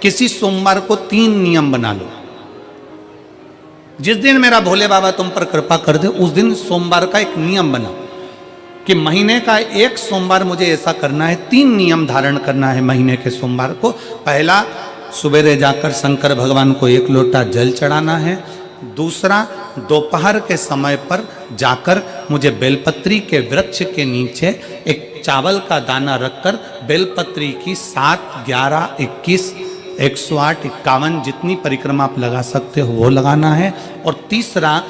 किसी सोमवार को 3 नियम बना लो। जिस दिन मेरा भोले बाबा तुम पर कृपा कर दे उस दिन सोमवार का एक नियम बनाओ कि महीने का एक सोमवार मुझे ऐसा करना है, 3 नियम धारण करना है महीने के सोमवार को। पहला, सुबेरे जाकर शंकर भगवान को 1 लोटा जल चढ़ाना है। दूसरा, दोपहर के समय पर जाकर मुझे बेलपत्री के वृक्ष के नीचे एक चावल का दाना रखकर बेलपत्री की 7, 11, 21, 108, 51 जितनी परिक्रमा आप लगा सकते हो वो लगाना है। और तीसरा,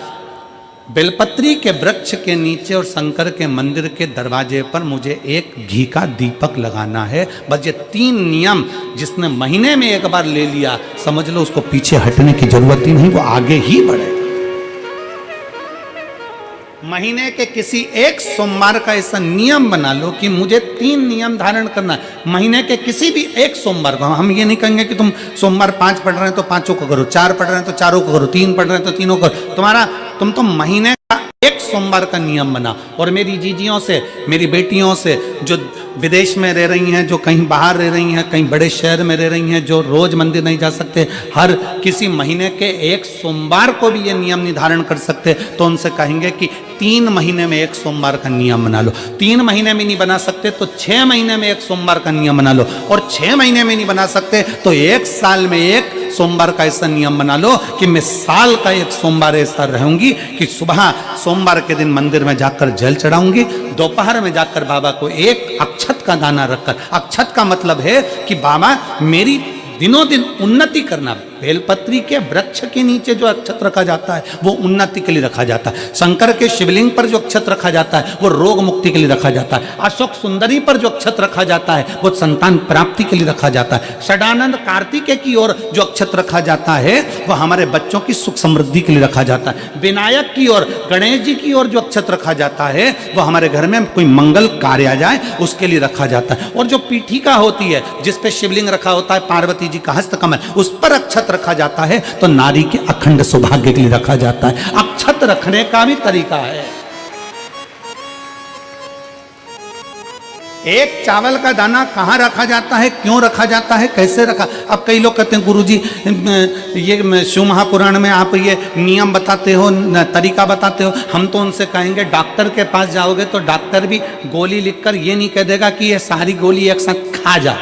बेलपत्री के वृक्ष के नीचे और शंकर के मंदिर के दरवाजे पर मुझे एक घी का दीपक लगाना है। बस ये 3 नियम जिसने महीने में एक बार ले लिया, समझ लो उसको पीछे हटने की जरूरत ही नहीं, वो आगे ही बढ़े। महीने के किसी एक सोमवार का ऐसा नियम बना लो कि मुझे 3 नियम धारण करना है महीने के किसी भी एक सोमवार को। हम ये नहीं कहेंगे कि तुम सोमवार 5 पढ़ रहे हैं तो 5 को करो, 4 पढ़ रहे हैं तो 4 को करो, 3 पढ़ रहे हैं तो 3 को करो। तुम तो महीने का एक सोमवार का नियम बना। और मेरी जीजियों से, मेरी बेटियों से जो विदेश में रह रही हैं, जो कहीं बाहर रह रही हैं, कहीं बड़े शहर में रह रही हैं, जो रोज मंदिर नहीं जा सकते, हर किसी महीने के एक सोमवार को भी ये नियम निर्धारण कर सकते, तो उनसे कहेंगे कि 3 महीने में एक सोमवार का नियम बना लो। 3 महीने में नहीं बना सकते तो 6 महीने में एक सोमवार का नियम बना लो। और 6 महीने में नहीं बना सकते तो 1 साल में एक सोमवार का ऐसा नियम बना लो कि मैं साल का एक सोमवार ऐसा रहूंगी कि सुबह सोमवार के दिन मंदिर में जाकर जल चढ़ाऊंगी, दोपहर में जाकर बाबा को एक अक्षत का दाना रखकर, अक्षत का मतलब है कि बाबा मेरी दिनों दिन उन्नति करना। बेलपत्री के वृक्ष के नीचे जो अक्षत रखा जाता है वो उन्नति के लिए रखा जाता है। शंकर के शिवलिंग पर जो अक्षत रखा जाता है वो रोग मुक्ति के लिए रखा जाता है। अशोक सुंदरी पर जो अक्षत रखा जाता है वो संतान प्राप्ति के लिए रखा जाता है। षडानंद कार्तिकेय की ओर जो अक्षत रखा जाता है वो हमारे बच्चों की सुख समृद्धि के लिए रखा जाता है। विनायक की ओर, गणेश जी की ओर जो अक्षत रखा जाता है वो हमारे घर में कोई मंगल कार्य आ जाए उसके लिए रखा जाता है। और जो पीठिका होती है जिसपे शिवलिंग रखा होता है, पार्वती जी का हस्तकमल, उस पर अक्षत रखा जाता है तो नारी के अखंड सौभाग्य के लिए रखा जाता है। अक्षत रखने का भी तरीका है। एक चावल का दाना कहां रखा जाता है, क्यों रखा जाता है, कैसे रखा। अब कई लोग कहते हैं गुरुजी ये शिव महापुराण में आप ये नियम बताते हो, तरीका बताते हो। हम तो उनसे कहेंगे डॉक्टर के पास जाओगे तो डॉक्टर भी गोली लिखकर ये नहीं कह देगा कि ये सारी गोली एक साथ खा जा।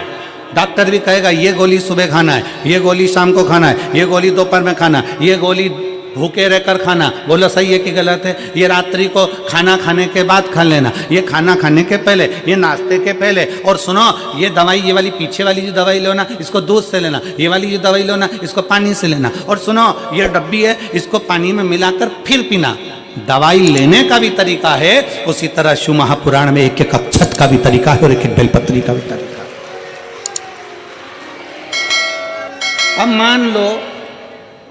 डॉक्टर भी कहेगा ये गोली सुबह खाना है, ये गोली शाम को खाना है, ये गोली दोपहर में खाना, ये गोली भूखे रहकर खाना। बोलो सही है कि गलत है। ये रात्रि को खाना खाने के बाद खा लेना, ये खाना खाने के पहले, ये नाश्ते के पहले। और सुनो, ये दवाई, ये वाली पीछे वाली जो दवाई लो ना इसको दूध से लेना, ये वाली जो दवाई लो ना इसको पानी से लेना। और सुनो, ये डब्बी है इसको पानी में मिलाकर फिर पीना। दवाई लेने का भी तरीका है, उसी तरह शिव महापुराण में एक एक अक्षत का भी तरीका है और एक एक बेलपत्री का भी तरीका है। अब मान लो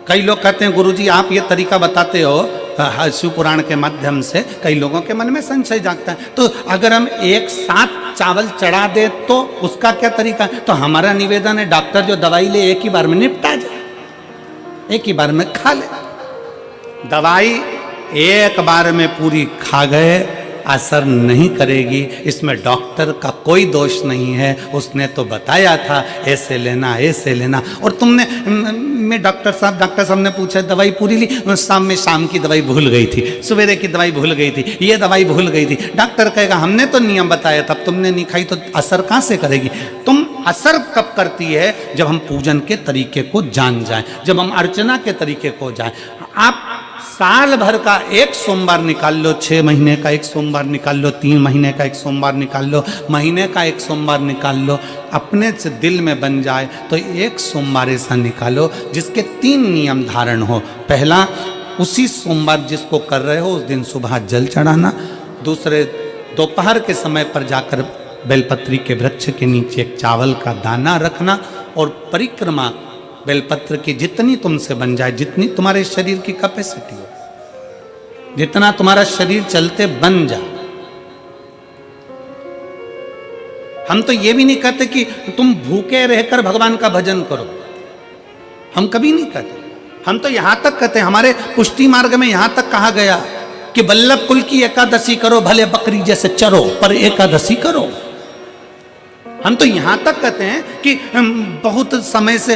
कई लोग कहते हैं गुरुजी आप ये तरीका बताते हो शिव पुराण के माध्यम से, कई लोगों के मन में संशय जागता है, तो अगर हम एक साथ चावल चढ़ा दे तो उसका क्या तरीका है। तो हमारा निवेदन है डॉक्टर जो दवाई ले एक ही बार में निपटा जाए, एक ही बार में खा ले। दवाई एक बार में पूरी खा गए असर नहीं करेगी, इसमें डॉक्टर का कोई दोष नहीं है। उसने तो बताया था ऐसे लेना, ऐसे लेना। और तुमने मैं डॉक्टर साहब ने पूछा दवाई पूरी ली, शाम की दवाई भूल गई थी, सवेरे की दवाई भूल गई थी, ये दवाई भूल गई थी। डॉक्टर कहेगा हमने तो नियम बताया था, तुमने नहीं खाई तो असर कहाँ से करेगी। तुम असर कब करती है जब हम पूजन के तरीके को जान जाएं, जब हम अर्चना के तरीके को जाएं। आप साल भर का एक सोमवार निकाल लो, 6 महीने का एक सोमवार निकाल लो, 3 महीने का एक सोमवार निकाल लो, महीने का एक सोमवार निकाल लो, अपने से दिल में बन जाए तो एक सोमवार ऐसा निकालो जिसके 3 नियम धारण हो। पहला, उसी सोमवार जिसको कर रहे हो उस दिन सुबह जल चढ़ाना। दूसरे, दोपहर के समय पर जाकर बेलपत्री के वृक्ष के नीचे एक चावल का दाना रखना। और परिक्रमा बेलपत्र की जितनी तुमसे बन जाए, जितनी तुम्हारे शरीर की कैपेसिटी हो, जितना तुम्हारा शरीर चलते बन जाए। हम तो ये भी नहीं कहते कि तुम भूखे रहकर भगवान का भजन करो, हम कभी नहीं कहते। हम तो यहां तक कहते हैं, हमारे पुष्टि मार्ग में यहां तक कहा गया कि वल्लभ कुल की एकादशी करो, भले बकरी जैसे चरो पर एकादशी करो। हम तो यहाँ तक कहते हैं कि बहुत समय से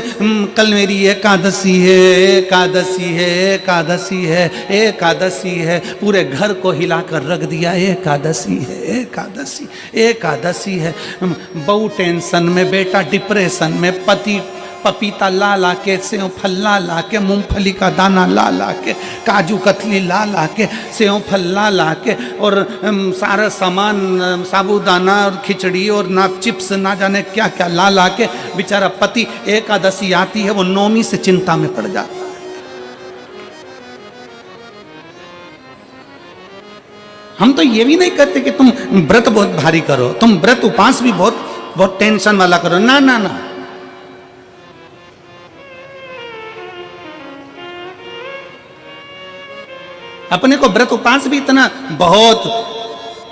कल मेरी एकादशी है, एकादशी है, एकादशी है, एकादशी है, पूरे घर को हिलाकर रख दिया, एकादशी है, एकादशी, एकादशी है। बहू टेंशन में, बेटा डिप्रेशन में, पति पपीता ला ला के, सेव फल ला ला के, मूंगफली का दाना ला ला के, काजू कतली ला ला के, सेव फल ला ला के, और सारा सामान साबूदाना और खिचड़ी और ना चिप्स ना जाने क्या क्या ला ला के, बेचारा पति एकादशी आती है वो नौमी से चिंता में पड़ जाता है। हम तो ये भी नहीं कहते कि तुम व्रत बहुत भारी करो, तुम व्रत उपास भी बहुत बहुत टेंशन वाला करो, ना ना ना। अपने को व्रत उपास भी इतना बहुत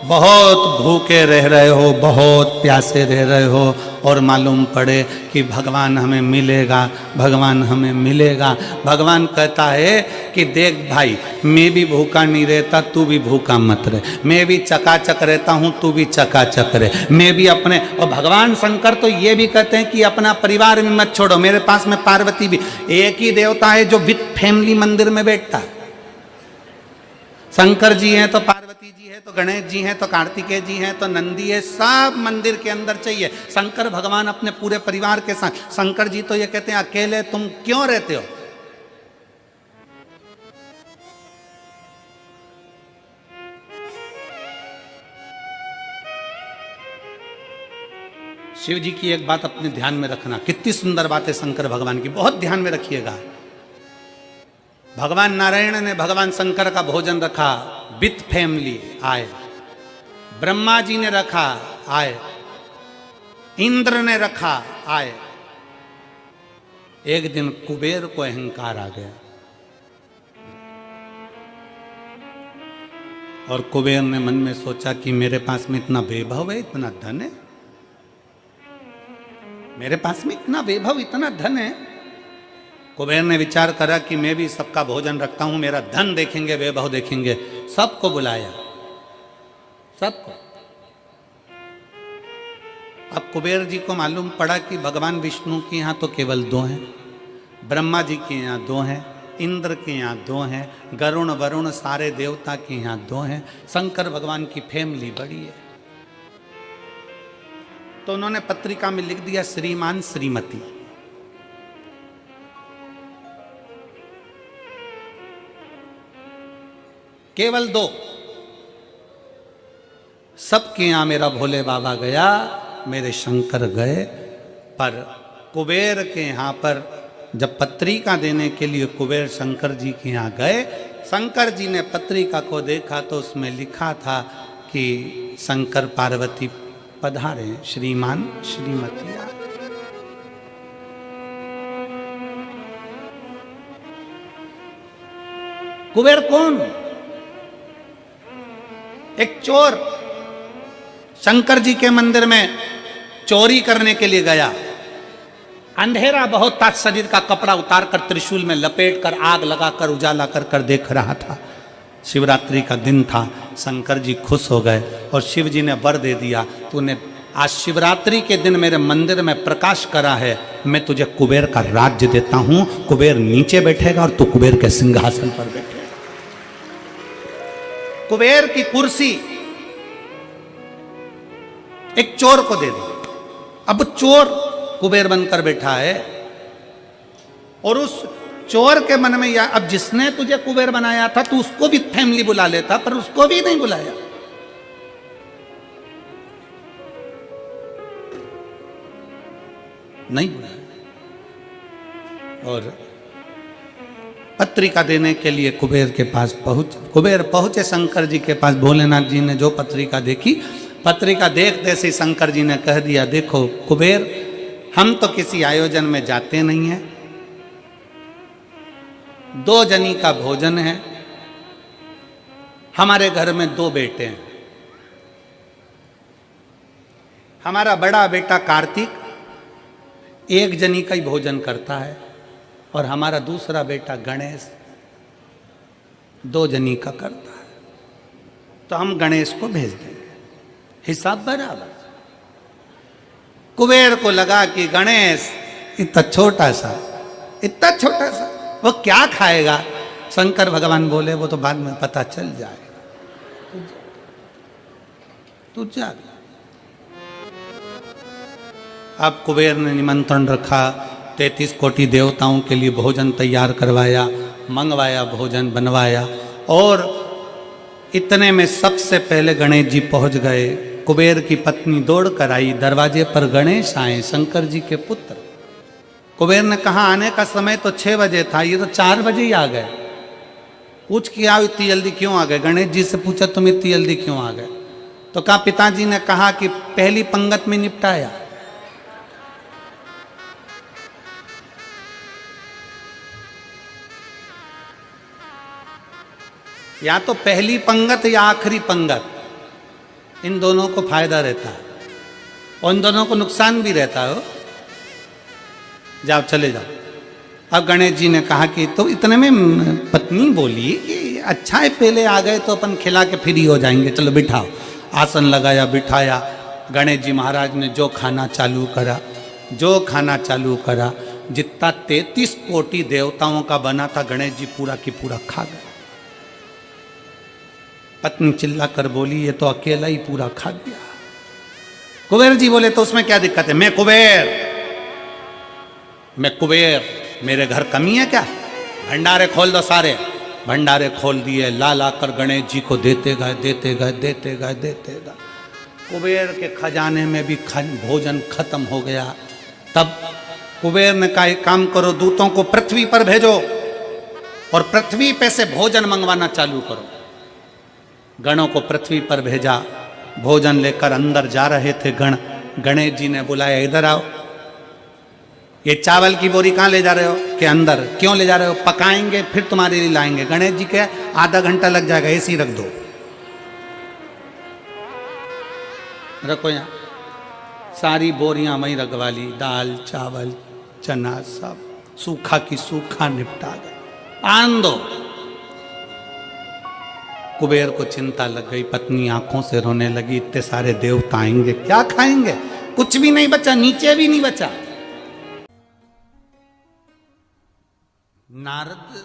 बहुत भूखे रह रहे हो, बहुत प्यासे रह रहे हो, और मालूम पड़े कि भगवान हमें मिलेगा, भगवान हमें मिलेगा। भगवान कहता है कि देख भाई, मैं भी भूखा नहीं रहता, तू भी भूखा मत रहे, मैं भी चकाचक रहता हूँ, तू भी चकाचक रहे, मैं भी अपने। और भगवान शंकर तो ये भी कहते हैं कि अपना परिवार भी मत छोड़ो। मेरे पास में पार्वती भी, एक ही देवता है जो विथ फैमिली मंदिर में बैठता है। शंकर जी हैं तो पार्वती जी है, तो गणेश जी हैं, तो कार्तिकेय जी हैं, तो नंदी है, सब मंदिर के अंदर चाहिए। शंकर भगवान अपने पूरे परिवार के साथ। शंकर जी तो ये कहते हैं अकेले तुम क्यों रहते हो। शिव जी की एक बात अपने ध्यान में रखना, कितनी सुंदर बात है शंकर भगवान की, बहुत ध्यान में रखिएगा। भगवान नारायण ने भगवान शंकर का भोजन रखा, विथ फैमिली आए। ब्रह्मा जी ने रखा, आए। इंद्र ने रखा, आए। एक दिन कुबेर को अहंकार आ गया और कुबेर ने मन में सोचा कि मेरे पास में इतना वैभव है, इतना धन है, मेरे पास में इतना वैभव, इतना धन है। कुबेर ने विचार करा कि मैं भी सबका भोजन रखता हूं, मेरा धन देखेंगे, वैभव देखेंगे। सबको बुलाया, सबको। अब कुबेर जी को मालूम पड़ा कि भगवान विष्णु के यहाँ तो केवल 2 हैं, ब्रह्मा जी के यहाँ 2 हैं, इंद्र के यहाँ 2 हैं, गरुण वरुण सारे देवता के यहाँ 2 हैं, शंकर भगवान की फैमिली बड़ी है। तो उन्होंने पत्रिका में लिख दिया श्रीमान श्रीमती। केवल 2। सबके यहां मेरा भोले बाबा गया, मेरे शंकर गए, पर कुबेर के यहां पर जब पत्रिका देने के लिए कुबेर शंकर जी के यहां गए, शंकर जी ने पत्रिका को देखा तो उसमें लिखा था कि शंकर पार्वती पधारे, श्रीमान श्रीमती। कुबेर कौन? एक चोर शंकर जी के मंदिर में चोरी करने के लिए गया। अंधेरा बहुत था, शरीर का कपड़ा उतार कर त्रिशूल में लपेट कर आग लगाकर उजाला कर कर देख रहा था। शिवरात्रि का दिन था, शंकर जी खुश हो गए और शिव जी ने वर दे दिया, तूने आज शिवरात्रि के दिन मेरे मंदिर में प्रकाश करा है, मैं तुझे कुबेर का राज्य देता हूं। कुबेर नीचे बैठेगा और तू कुबेर के सिंहासन पर बैठेगा। कुबेर की कुर्सी एक चोर को दे दी। अब चोर कुबेर बनकर बैठा है और उस चोर के मन में, या अब जिसने तुझे कुबेर बनाया था तू उसको भी फैमिली बुला लेता, पर उसको भी नहीं बुलाया। नहीं बुलाया। और पत्रिका देने के लिए कुबेर के पास कुबेर पहुंचे शंकर जी के पास। भोलेनाथ जी ने जो पत्रिका देखी, पत्रिका देखते से शंकर जी ने कह दिया, देखो कुबेर, हम तो किसी आयोजन में जाते नहीं हैं, 2 जनी का भोजन है, हमारे घर में 2 बेटे हैं। हमारा बड़ा बेटा कार्तिक 1 जनी का ही भोजन करता है और हमारा दूसरा बेटा गणेश 2 जनी का करता है, तो हम गणेश को भेज देंगे, हिसाब बराबर। कुबेर को लगा कि गणेश इतना छोटा सा वो क्या खाएगा। शंकर भगवान बोले वो तो बाद में पता चल जाएगा, तू जा। अब कुबेर ने निमंत्रण रखा, 33 कोटि देवताओं के लिए भोजन तैयार करवाया, मंगवाया, भोजन बनवाया। और इतने में सबसे पहले गणेश जी पहुंच गए। कुबेर की पत्नी दौड़ कर आई, दरवाजे पर गणेश आए, शंकर जी के पुत्र। कुबेर ने कहा आने का समय तो 6 बजे था, ये तो 4 बजे ही आ गए। पूछ किया इतनी जल्दी क्यों आ गए? गणेश जी से पूछा तुम इतनी जल्दी क्यों आ गए? तो कहा पिताजी ने कहा कि पहली पंगत में निपटाया। या तो पहली पंगत या आखिरी पंगत, इन दोनों को फायदा रहता है और इन दोनों को नुकसान भी रहता है। जाओ चले जाओ। अब गणेश जी ने कहा कि तो इतने में पत्नी बोली कि अच्छा है पहले आ गए तो अपन खिला के फ्री हो जाएंगे, चलो बिठाओ। आसन लगाया, बिठाया। गणेश जी महाराज ने जो खाना चालू करा, जितना 33 कोटि देवताओं का बना था गणेश जी पूरा की पूरा खा गए। पत्नी चिल्ला कर बोली ये तो अकेला ही पूरा खा गया। कुबेर जी बोले तो उसमें क्या दिक्कत है? मैं कुबेर, मेरे घर कमी है क्या? भंडारे खोल दो सारे। भंडारे खोल दिए, ला कर गणेश जी को देते गए। कुबेर के खजाने में भी भोजन खत्म हो गया। तब कुबेर ने कहा एक काम करो, दूतों को पृथ्वी पर भेजो और पृथ्वी पे से भोजन मंगवाना चालू करो। गणों को पृथ्वी पर भेजा, भोजन लेकर अंदर जा रहे थे गण। गणेश जी ने बुलाया इधर आओ। ये चावल की बोरी कहाँ ले जा रहे हो? कि अंदर। क्यों ले जा रहे हो? पकाएंगे फिर तुम्हारे लिए लाएंगे। गणेश जी के आधा घंटा लग जाएगा, ऐसी रख दो, रखो यहाँ। सारी बोरियां वहीं रखवा ली, दाल चावल चना सब सूखा की सूखा निपटा गए। आन दो। कुबेर को चिंता लग गई, पत्नी आंखों से रोने लगी, इतने सारे देवता आएंगे क्या खाएंगे? कुछ भी नहीं बचा, नीचे भी नहीं बचा। नारद,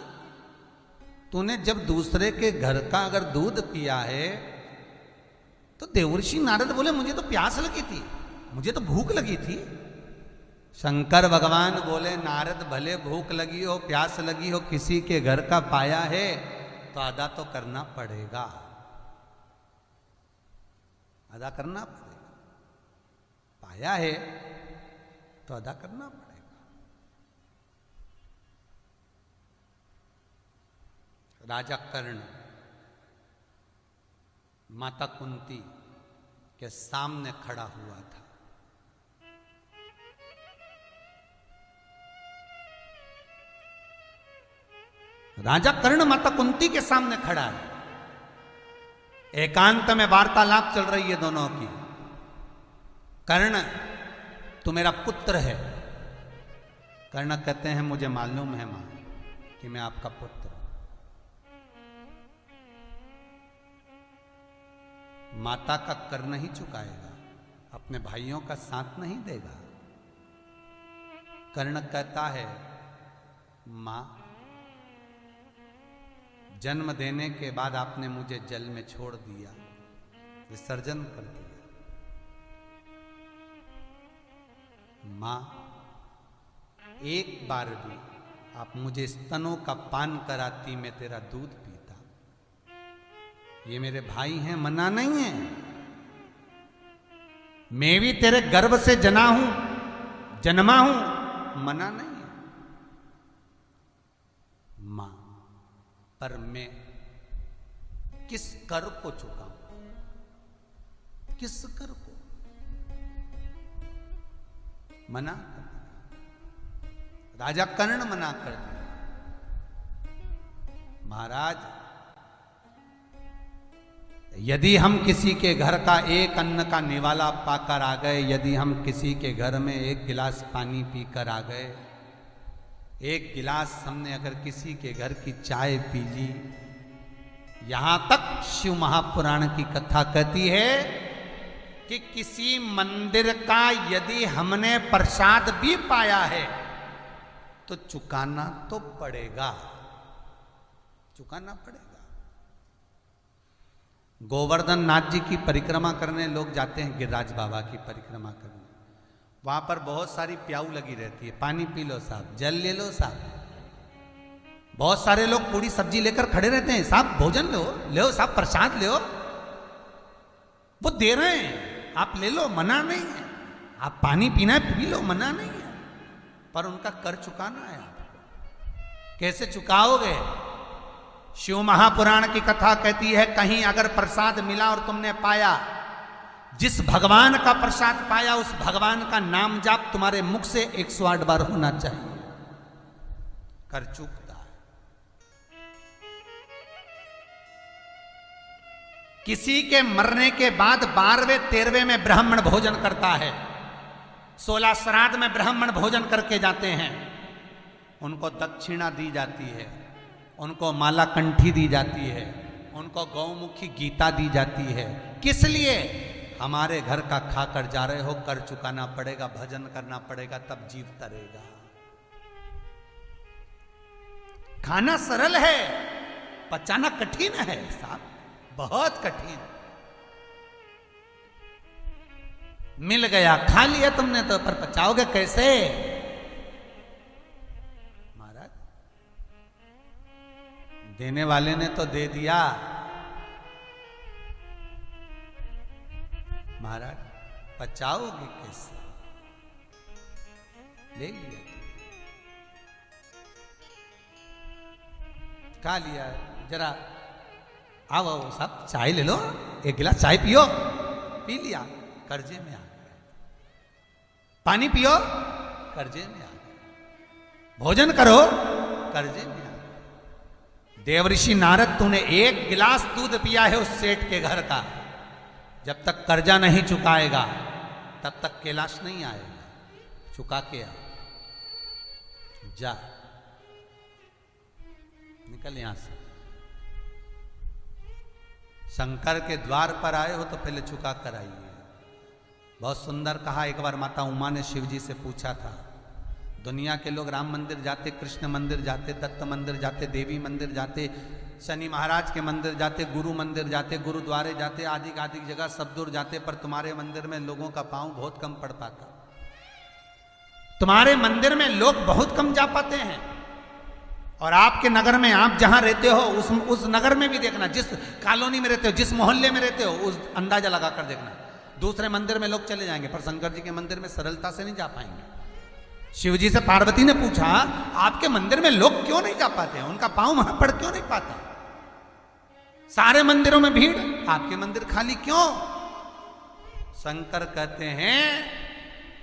तूने जब दूसरे के घर का अगर दूध पिया है तो देवर्षि नारद बोले मुझे तो प्यास लगी थी, मुझे तो भूख लगी थी। शंकर भगवान बोले नारद भले भूख लगी हो, प्यास लगी हो, किसी के घर का पाया है तो अदा तो करना पड़ेगा, अदा करना पड़ेगा। पाया है तो अदा करना पड़ेगा। राजा कर्ण माता कुंती के सामने खड़ा हुआ था। राजा कर्ण माता कुंती के सामने खड़ा है। एकांत में वार्तालाप चल रही है दोनों की। कर्ण, तू मेरा पुत्र है। कर्ण कहते हैं मुझे मालूम है मां कि मैं आपका पुत्र हूं। माता का कर नहीं चुकाएगा, अपने भाइयों का साथ नहीं देगा। कर्ण कहता है मां, जन्म देने के बाद आपने मुझे जल में छोड़ दिया, विसर्जन कर दिया। मां, एक बार भी आप मुझे स्तनों का पान कराती, मैं तेरा दूध पीता। ये मेरे भाई हैं, मना नहीं है। मैं भी तेरे गर्भ से जन्मा हूं, मना नहीं है। मां, पर मैं किस कर को चुकाऊं? किस कर को? मना कर दिया। राजा कर्ण मना कर दिया। महाराज, यदि हम किसी के घर का एक अन्न का निवाला पाकर आ गए, यदि हम किसी के घर में एक गिलास पानी पीकर आ गए, एक गिलास हमने अगर किसी के घर की चाय पी ली, यहां तक शिव महापुराण की कथा कहती है कि किसी मंदिर का यदि हमने प्रसाद भी पाया है तो चुकाना तो पड़ेगा, चुकाना पड़ेगा। गोवर्धन नाथ जी की परिक्रमा करने लोग जाते हैं, गिरिराज बाबा की परिक्रमा करने, वहां पर बहुत सारी प्याऊ लगी रहती है, पानी पी लो साहब, जल ले लो साहब। बहुत सारे लोग पूरी सब्जी लेकर खड़े रहते हैं, साहब भोजन लो, लो साहब प्रसाद लो, वो दे रहे हैं, आप ले लो, मना नहीं है। आप पानी पीना है पी लो, मना नहीं है, पर उनका कर चुकाना है आपको। कैसे चुकाओगे? शिव महापुराण की कथा कहती है, कहीं अगर प्रसाद मिला और तुमने पाया, जिस भगवान का प्रसाद पाया उस भगवान का नाम जाप तुम्हारे मुख से 108 बार होना चाहिए। कर चुकता है। किसी के मरने के बाद 12वें 13वें में ब्राह्मण भोजन करता है, 16 श्राद्ध में ब्राह्मण भोजन करके जाते हैं, उनको दक्षिणा दी जाती है, उनको माला कंठी दी जाती है, उनको गौमुखी गीता दी जाती है। किस लिए? हमारे घर का खाकर जा रहे हो, कर चुकाना पड़ेगा, भजन करना पड़ेगा, तब जीव तरेगा। खाना सरल है, पचाना कठिन है साहब, बहुत कठिन। मिल गया, खा लिया तुमने तो, पर पचाओगे कैसे? महाराज देने वाले ने तो दे दिया, महाराज पचाओगे कैसे? ले लिया, खा लिया, जरा आओ आओ साहब चाय ले लो, एक गिलास चाय पियो, पी लिया, कर्जे में आ गया। पानी पियो, कर्जे में आ गया। भोजन करो, कर्जे में आ गया। देवऋषि नारद, तूने एक गिलास दूध पिया है उस सेठ के घर का, जब तक कर्जा नहीं चुकाएगा तब तक कैलाश नहीं आएगा। चुका के आ, जा निकल यहां से। शंकर के द्वार पर आए हो तो पहले चुका कर आइए। बहुत सुंदर कहा। एक बार माता उमा ने शिव जी से पूछा था, दुनिया के लोग राम मंदिर जाते, कृष्ण मंदिर जाते, दत्त मंदिर जाते, देवी मंदिर जाते, शनि महाराज के मंदिर जाते, गुरु मंदिर जाते, गुरुद्वारे जाते, आदि आदि जगह सब दूर जाते, पर तुम्हारे मंदिर में लोगों का पांव बहुत कम पड़ पाता। तुम्हारे मंदिर में लोग बहुत कम जा पाते हैं। और आपके नगर में, आप जहां रहते हो उस नगर में भी देखना, जिस कॉलोनी में रहते हो, जिस मोहल्ले में रहते हो, उस अंदाजा लगाकर देखना। दूसरे मंदिर में लोग चले जाएंगे, पर शंकर जी के मंदिर में सरलता से नहीं जा पाएंगे। शिव जी से पार्वती ने पूछा, आपके मंदिर में लोग क्यों नहीं जा पाते हैं? उनका पांव वहां पड़ क्यों नहीं पाता? सारे मंदिरों में भीड़, आपके मंदिर खाली क्यों? शंकर कहते हैं,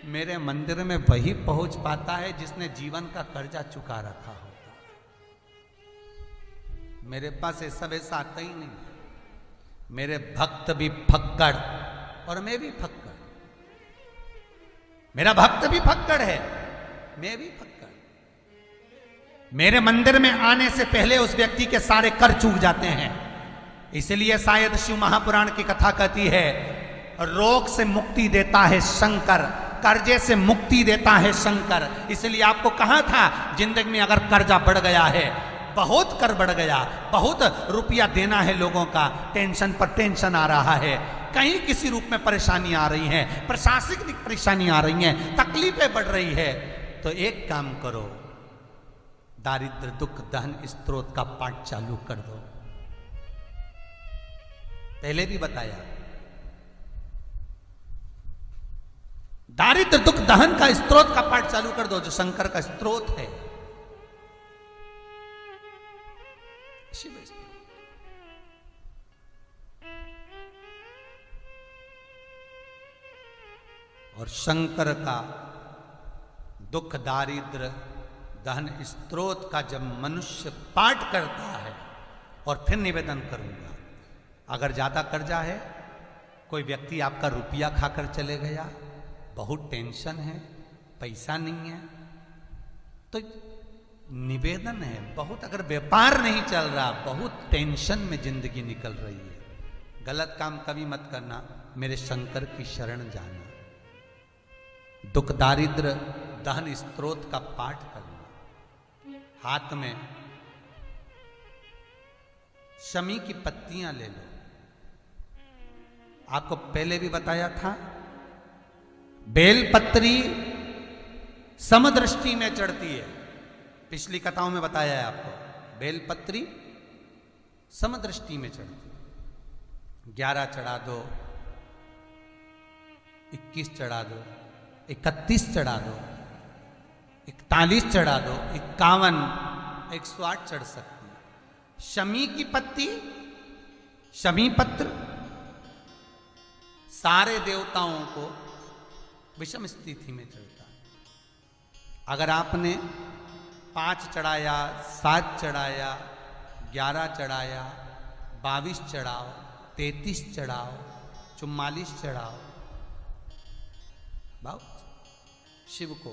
मेरे मंदिर में वही पहुंच पाता है जिसने जीवन का कर्जा चुका रखा होता। मेरे पास ये सब ऐसा आता ही नहीं। मेरे भक्त भी फक्कड़ और मैं भी फक्कड़। मेरा भक्त भी फक्कड़ है, मैं भी फक्कड़। मेरे मंदिर में आने से पहले उस व्यक्ति के सारे कर चूक जाते हैं। इसलिए शायद शिव महापुराण की कथा कहती है, रोग से मुक्ति देता है शंकर, कर्जे से मुक्ति देता है शंकर। इसलिए आपको कहा था, जिंदगी में अगर कर्जा बढ़ गया है, बहुत कर बढ़ गया, बहुत रुपया देना है लोगों का, टेंशन पर टेंशन आ रहा है, कहीं किसी रूप में परेशानी आ रही है, प्रशासनिक परेशानी आ रही है, तकलीफें बढ़ रही है, तो एक काम करो, दारिद्र दुख दहन स्त्रोत का पाठ चालू कर दो। पहले भी बताया, दारिद्र दुख दहन का स्त्रोत का पाठ चालू कर दो, जो शंकर का स्त्रोत है। शिव और शंकर का दुख दारिद्र दहन स्त्रोत का जब मनुष्य पाठ करता है, और फिर निवेदन करूंगा, अगर ज्यादा कर्जा है, कोई व्यक्ति आपका रुपया खाकर चले गया, बहुत टेंशन है, पैसा नहीं है, तो निवेदन है, बहुत अगर व्यापार नहीं चल रहा, बहुत टेंशन में जिंदगी निकल रही है, गलत काम कभी मत करना, मेरे शंकर की शरण जाना, दुख दारिद्र दहन स्तोत्र का पाठ करना, हाथ में शमी की पत्तियां ले लो। आपको पहले भी बताया था, बेलपत्री समदृष्टि में चढ़ती है, पिछली कथाओं में बताया है आपको, बेलपत्री समदृष्टि में चढ़ती है। 11 चढ़ा दो, 21 चढ़ा दो, 31 चढ़ा दो, 41 चढ़ा दो, 51, 108 चढ़ सकती है। शमी की पत्ती, शमी पत्र सारे देवताओं को विषम स्थिति में चढ़ता है। अगर आपने 5 चढ़ाया, 7 चढ़ाया, 11 चढ़ाया, 22 चढ़ाओ, 33 चढ़ाओ, 44 चढ़ाओ, बहुत शिव को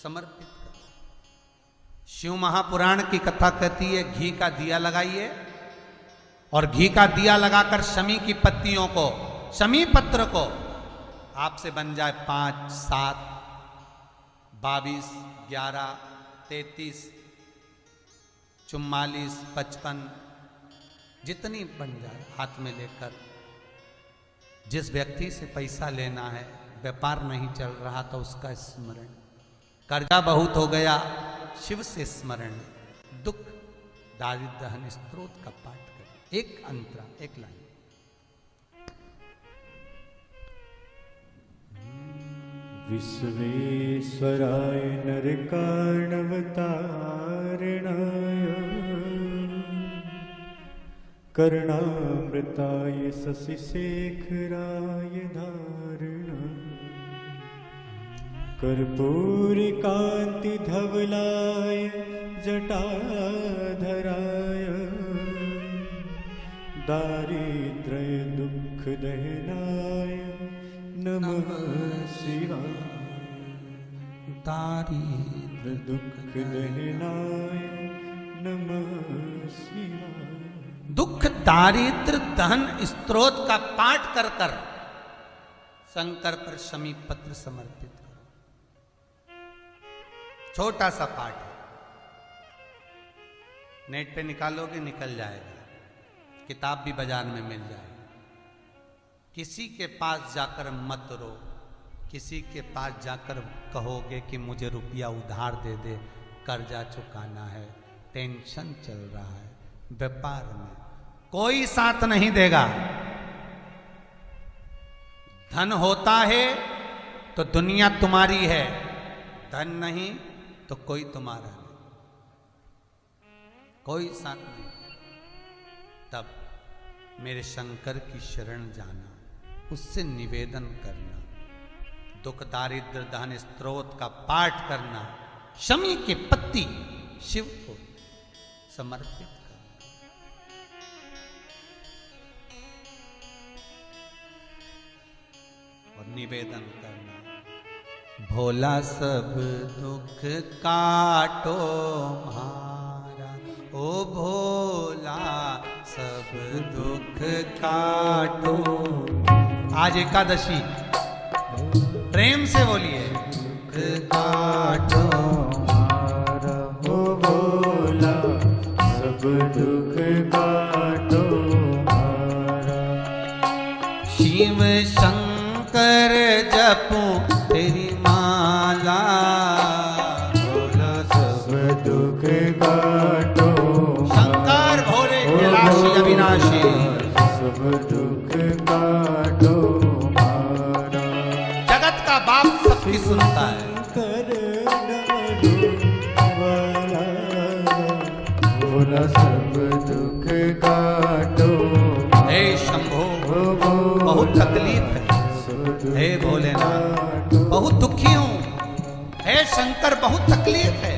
समर्पित करो। शिव महापुराण की कथा कहती है, घी का दिया लगाइए और घी का दिया लगाकर शमी की पत्तियों को, शमी पत्र को आपसे बन जाए 5, 7, 22, 11, 33, 44, 55, जितनी बन जाए हाथ में लेकर, जिस व्यक्ति से पैसा लेना है, व्यापार नहीं चल रहा तो उसका स्मरण, कर्जा बहुत हो गया, शिव से स्मरण, दुख दारिद्र दहन स्तोत्र का पाठ करें। एक अंतरा, एक लाइन। विश्वेश्वराय नरकार्णवतारणाय कर्णामृताय शशिशेखराय धारणाय कर्पूरकान्तिधवलाय जटाधराय दारिद्र्य दुःखदहनाय नमः शिवाय। दारिद्र्य दुःखदहनाय नमः शिवाय। दुख दारिद्र दहन स्तोत्र का पाठ कर कर शंकर पर शमी पत्र समर्पित करो। छोटा सा पाठ है, नेट पे निकालोगे निकल जाएगा, किताब भी बाजार में मिल जाएगी। किसी के पास जाकर मत रो, किसी के पास जाकर कहोगे कि मुझे रुपया उधार दे दे, कर्जा चुकाना है, टेंशन चल रहा है, व्यापार में कोई साथ नहीं देगा। धन होता है तो दुनिया तुम्हारी है, धन नहीं तो कोई तुम्हारा नहीं, कोई साथ नहीं। तब मेरे शंकर की शरण जाना, उससे निवेदन करना, दुख दारिद्र दहन स्तोत्र का पाठ करना, शमी की पत्ती शिव को समर्पित करना और निवेदन करना, भोला सब दुख काटो म्हारा, ओ भोला सब दुख काटो। आज एकादशी, प्रेम से बोलिए, दुख काटो म्हारा, ओ भोला सब दुख काटो म्हारा। शिव शंकर जपूं तेरी माला, भोला सब दुख काटो। शंकर भोले कैलाशी अविनाशी, सब दुख काटो म्हारा। जगत का बाप सबकी सुनता है। भोला सब दुख काटो। हे शंभो, बहुत तकलीफ है। हे भोलेनाथ, बहुत दुखी हूं। हे शंकर, बहुत तकलीफ है।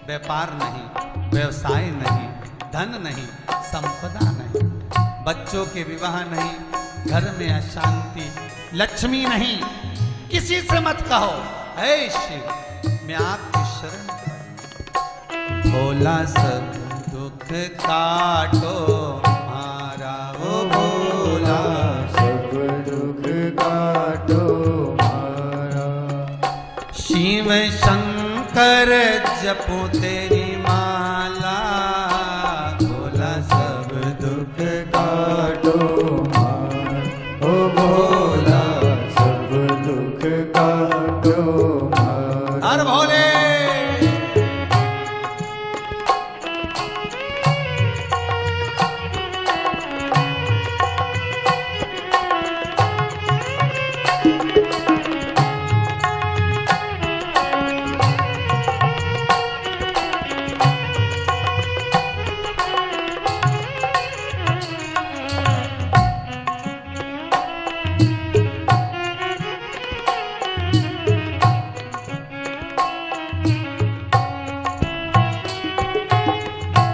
व्यापार नहीं, व्यवसाय नहीं, धन नहीं, संपदा नहीं, बच्चों के विवाह नहीं, घर में अशांति, लक्ष्मी नहीं, किसी से मत कहो। हे शिव, मैं आपकी शरण, भोला सब दुख काटो म्हारा, ओ भोला सब शिव शंकर जपो तेरी माला, भोला सब दुख काटो मार, ओ भोला सब दुख काटो मार। हर भोले।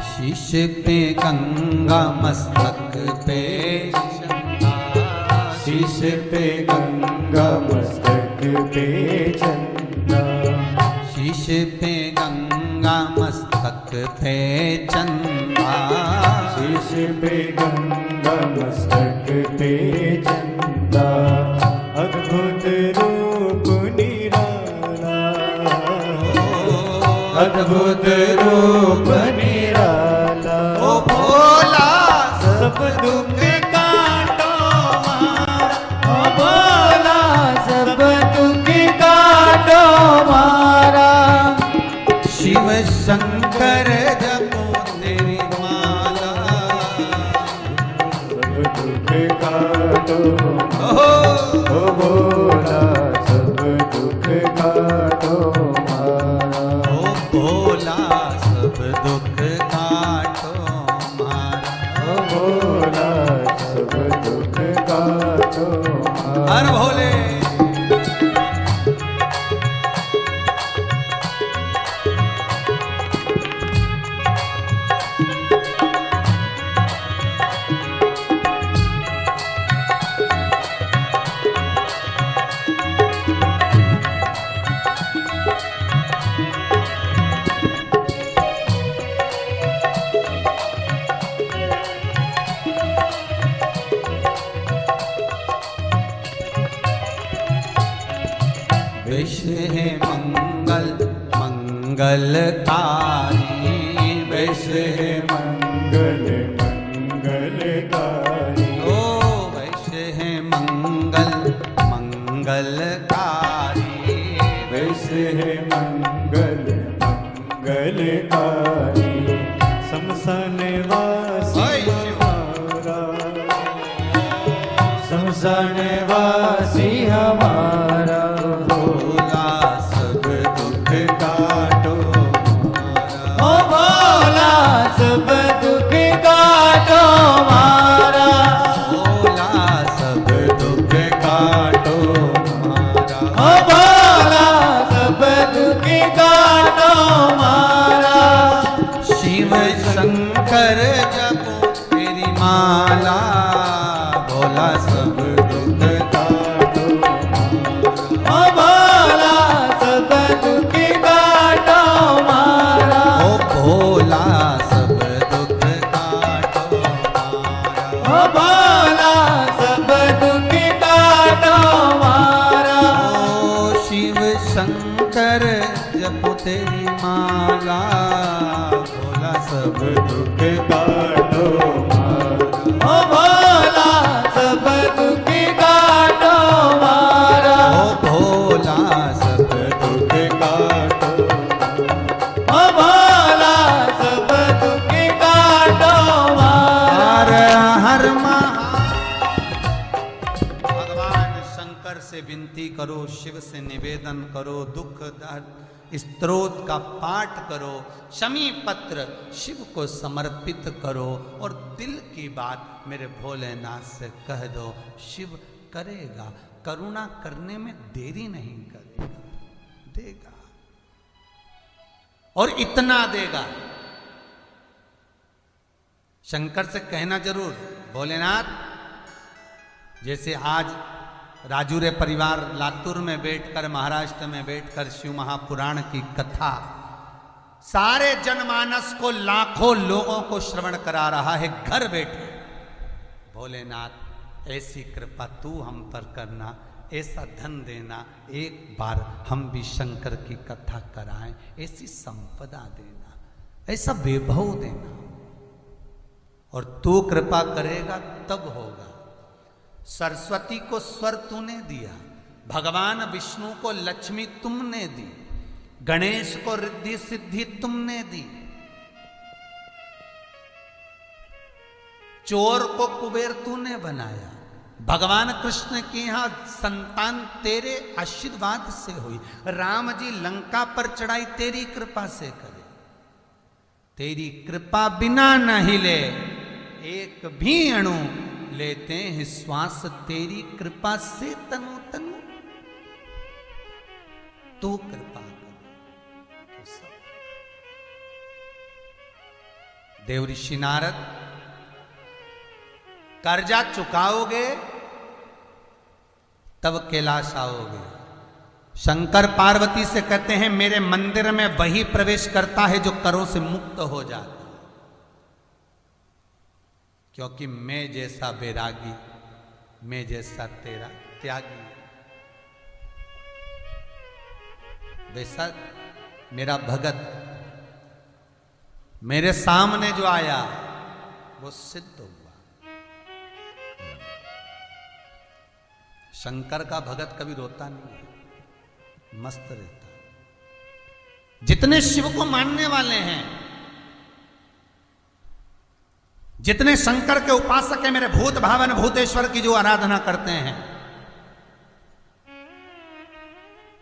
शीश पे गंगा मस्तक पे चंदा, शीश पे गंगा मस्तक पे चंदा, शीश पे गंगा मस्तक पे चंदा, शीश पे गंगा मस्तक पे चंदा। अद्भुत रूप निराला, अद्भुत रूप निराला, ओ भोला सब दुख काटो मार, ओ भोला सब दुख काटो मारा। शिव शंकर जपो तेरी माला, सब दुख काटो ओहो ओ भोला सब दुख काटो मारा। ओ भोला सब दुख काटो मारा, ओ भोला सब दुख काटो मारा। हर भोले। विश्व है मंगल मंगलकारी, वैसे है मंगल मंगलकारी, ओ वैश्य है मंगल मंगलकारी, वैसे है मंगल मंगलकारी। शमशान वासी ओए शिव। हमारा, शमशान वासी हमारा। भोला सब दुख काटो मारा, ओ भोला सब दुख काटो मारा, भोला सब दुख काटो मारा, ओ भोला सब दुख काटो मारा। शिव शंकर जपो तेरी माला, भोला सब दुख काटो ओ भोला सब दुख काटो मारा, ओ भोला सब दुख काटो मारा, ओ भोला सब दुख काटो मारा। ओ शिव शंकर जपो तेरी माला, भोला सब दुख काटो मारा, ओ भोला सब दुख काटो मारा, ओ भोला सब दुख काटो, ओ भोला सब दुख काटो मारा। हर भगवान शंकर से विनती करो, शिव से निवेदन करो, दुख दर्द स्तोत्र का पाठ करो, शमी पत्र शिव को समर्पित करो और दिल की बात मेरे भोलेनाथ से कह दो। शिव करेगा, करुणा करने में देरी नहीं करेगा, देगा और इतना देगा। शंकर से कहना जरूर, भोलेनाथ जैसे आज राजूरे परिवार लातूर में बैठकर, महाराष्ट्र में बैठकर शिव महापुराण की कथा सारे जनमानस को, लाखों लोगों को श्रवण करा रहा है घर बैठे। भोलेनाथ ऐसी कृपा तू हम पर करना, ऐसा धन देना, एक बार हम भी शंकर की कथा कराएं, ऐसी संपदा देना, ऐसा वैभव देना, और तू कृपा करेगा तब होगा। सरस्वती को स्वर तूने दिया, भगवान विष्णु को लक्ष्मी तुमने दी, गणेश को रिद्धि सिद्धि तुमने दी, चोर को कुबेर तूने बनाया। भगवान कृष्ण के यहां संतान तेरे आशीर्वाद से हुई। राम जी लंका पर चढ़ाई तेरी कृपा से करे। तेरी कृपा बिना न हिले एक भी अणु, लेते हैं श्वास तेरी कृपा से तनु तनु। तू कृपा कर तो सब। देव ऋषि नारद, कर्जा चुकाओगे तब कैलाश आओगे। शंकर पार्वती से कहते हैं मेरे मंदिर में वही प्रवेश करता है जो करों से मुक्त हो जाता है, क्योंकि मैं जैसा बैरागी, मैं जैसा तेरा त्यागी, वैसा मेरा भगत मेरे सामने जो आया वो सिद्ध हुआ। शंकर का भगत कभी रोता नहीं है, मस्त रहता है। जितने शिव को मानने वाले हैं, जितने शंकर के उपासक हैं, मेरे भूत भावन भूतेश्वर की जो आराधना करते हैं,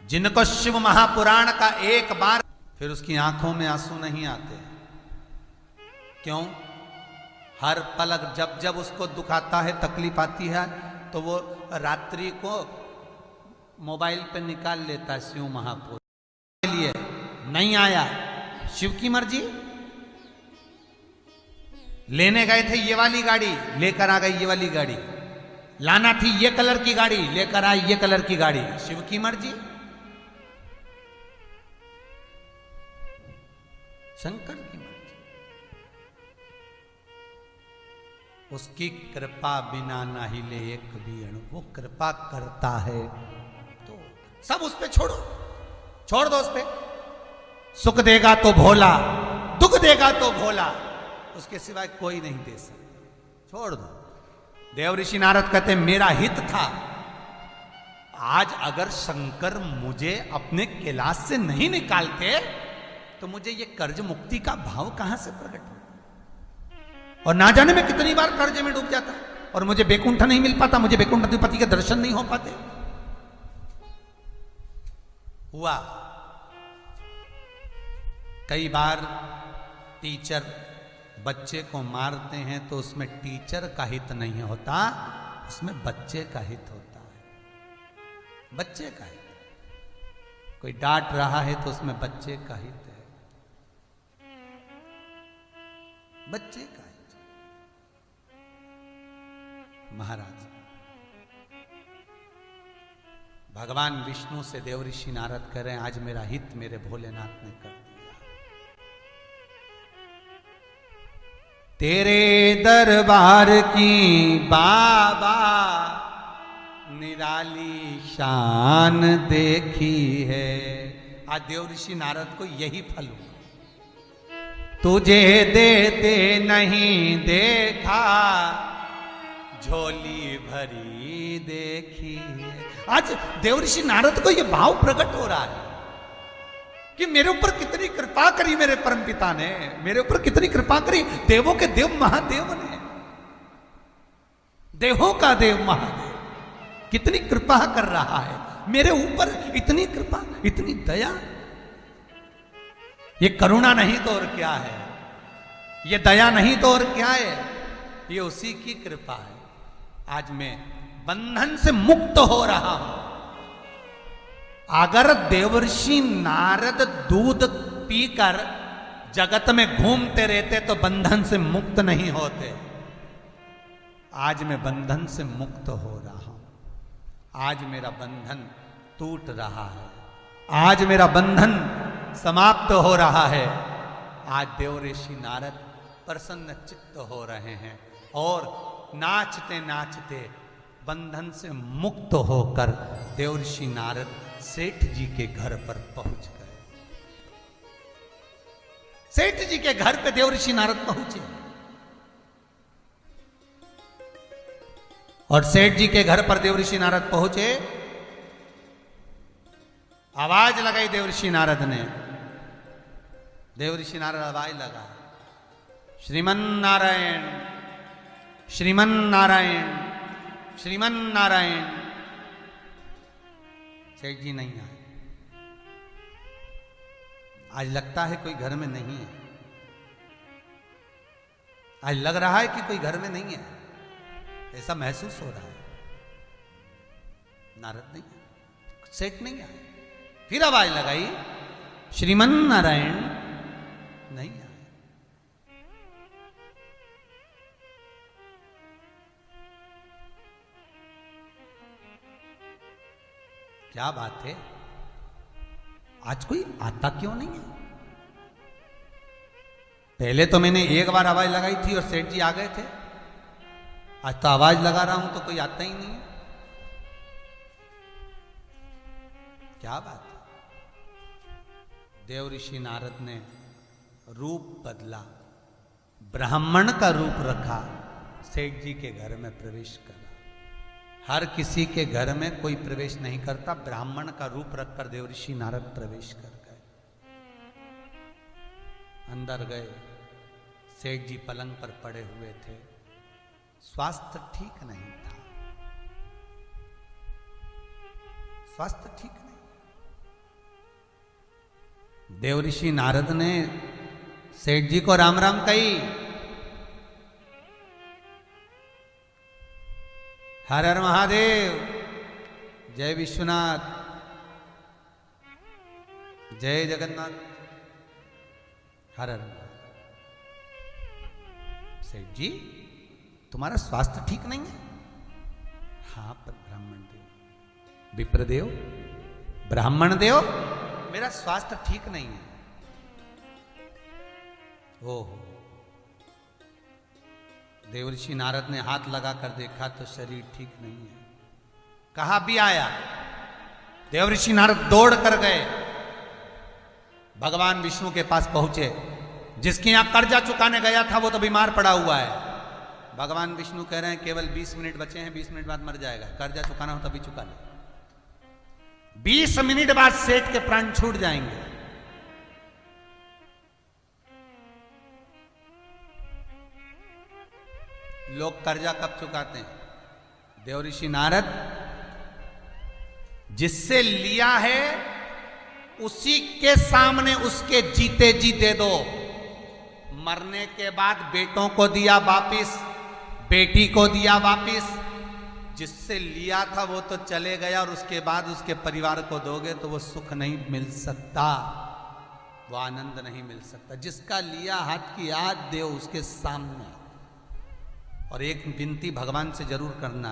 जिनको शिव महापुराण का एक बार, फिर उसकी आंखों में आंसू नहीं आते। क्यों? हर पलक जब जब उसको दुख आता है, तकलीफ आती है, तो वो रात्रि को मोबाइल पे निकाल लेता है शिव महापुराण के लिए। नहीं आया, शिव की मर्जी। लेने गए थे ये वाली गाड़ी, लेकर आ गई ये वाली गाड़ी। लाना थी ये कलर की गाड़ी, लेकर आई ये कलर की गाड़ी। शिव की मर्जी, शंकर की मर्जी। उसकी कृपा बिना ना हिले एक भी अणु। वो कृपा करता है तो सब उस पे छोड़ो, छोड़ दो उस पे। सुख देगा तो भोला, दुख देगा तो भोला, उसके सिवाय कोई नहीं दे सकता, छोड़ दो। देव ऋषि नारद कहते मेरा हित था, आज अगर शंकर मुझे अपने कैलाश से नहीं निकालते तो मुझे ये कर्ज मुक्ति का भाव कहां से प्रकट हो, और ना जाने मैं कितनी बार कर्ज में डूब जाता, और मुझे बैकुंठ नहीं मिल पाता, मुझे बैकुंठ अधिपति के दर्शन नहीं हो पाते। हुआ कई बार टीचर बच्चे को मारते हैं तो उसमें टीचर का हित नहीं होता, उसमें बच्चे का हित होता है। बच्चे का हित, कोई डांट रहा है तो उसमें बच्चे का हित है, बच्चे का हित। महाराज भगवान विष्णु से देव ऋषि नारद कह रहे हैं आज मेरा हित मेरे भोलेनाथ ने कर दिया। तेरे दरबार की बाबा निराली शान देखी है। आज देव ऋषि नारद को यही फल हुआ। तुझे देते नहीं देखा, झोली भरी देखी है। आज देव ऋषि नारद को यह भाव प्रकट हो रहा है कि मेरे ऊपर कितनी कृपा करी मेरे परमपिता ने, मेरे ऊपर कितनी कृपा करी देवों के देव महादेव ने, देवों का देव महादेव कितनी कृपा कर रहा है मेरे ऊपर। इतनी कृपा, इतनी दया, ये करुणा नहीं तो और क्या है, ये दया नहीं तो और क्या है, ये उसी की कृपा है। आज मैं बंधन से मुक्त हो रहा हूं। अगर देवर्षि नारद दूध पीकर जगत में घूमते रहते तो बंधन से मुक्त नहीं होते। आज मैं बंधन से मुक्त हो रहा हूं। आज मेरा बंधन टूट रहा है, आज मेरा बंधन समाप्त हो रहा है। आज देवर्षि नारद प्रसन्न चित्त हो रहे हैं और नाचते नाचते बंधन से मुक्त होकर देवर्षि नारद सेठ जी के घर पर पहुंच गए। सेठ जी के घर पे देवर्षि नारद पहुंचे और सेठ जी के घर पर देवर्षि नारद पहुंचे। आवाज लगाई देवर्षि नारद ने। देवर्षि नारद आवाज लगा, श्रीमन नारायण, श्रीमन नारायण, श्रीमन नारायण। सेठ जी नहीं आए। आज लगता है कोई घर में नहीं है। आज लग रहा है कि कोई घर में नहीं है, ऐसा महसूस हो रहा है। नारद नहीं आए, सेठ नहीं आए। फिर आवाज लगाई, श्रीमन नारायण, नहीं आए। क्या बात है, आज कोई आता क्यों नहीं है? पहले तो मैंने एक बार आवाज लगाई थी और सेठ जी आ गए थे। आज तो आवाज लगा रहा हूं तो कोई आता ही नहीं है। क्या बात है। देवर्षि नारद ने रूप बदला, ब्राह्मण का रूप रखा, सेठ जी के घर में प्रवेश करा। हर किसी के घर में कोई प्रवेश नहीं करता, ब्राह्मण का रूप रखकर देवर्षि नारद प्रवेश कर गए। अंदर गए, सेठ जी पलंग पर पड़े हुए थे, स्वास्थ्य ठीक नहीं था, स्वास्थ्य ठीक नहीं। देवर्षि नारद ने सेठ जी को राम राम कही। हर हर महादेव, जय विश्वनाथ, जय जगन्नाथ, हर हर। सेठ जी, तुम्हारा स्वास्थ्य ठीक नहीं है? हाँ पर ब्राह्मण देव, विप्रदेव, ब्राह्मण देव, मेरा स्वास्थ्य ठीक नहीं है। ओहो। देवर्षि नारद ने हाथ लगाकर देखा तो शरीर ठीक नहीं है। कहा भी आया। देवर्षि नारद दौड़ कर गए, भगवान विष्णु के पास पहुंचे। जिसके यहां कर्जा चुकाने गया था वो तो बीमार पड़ा हुआ है। भगवान विष्णु कह रहे हैं केवल 20 मिनट बचे हैं, 20 मिनट बाद मर जाएगा। कर्जा चुकाना हो तभी चुका ले। 20 मिनट बाद सेठ के प्राण छूट जाएंगे। लोग कर्जा कब चुकाते हैं? देवर्षि नारद, जिससे लिया है उसी के सामने उसके जीते जी दे दो। मरने के बाद बेटों को दिया वापिस, बेटी को दिया वापिस। जिससे लिया था वो तो चले गया और उसके बाद उसके परिवार को दोगे तो वो सुख नहीं मिल सकता, वो आनंद नहीं मिल सकता। जिसका लिया हाथ की याद दे उसके सामने। और एक विनती भगवान से जरूर करना,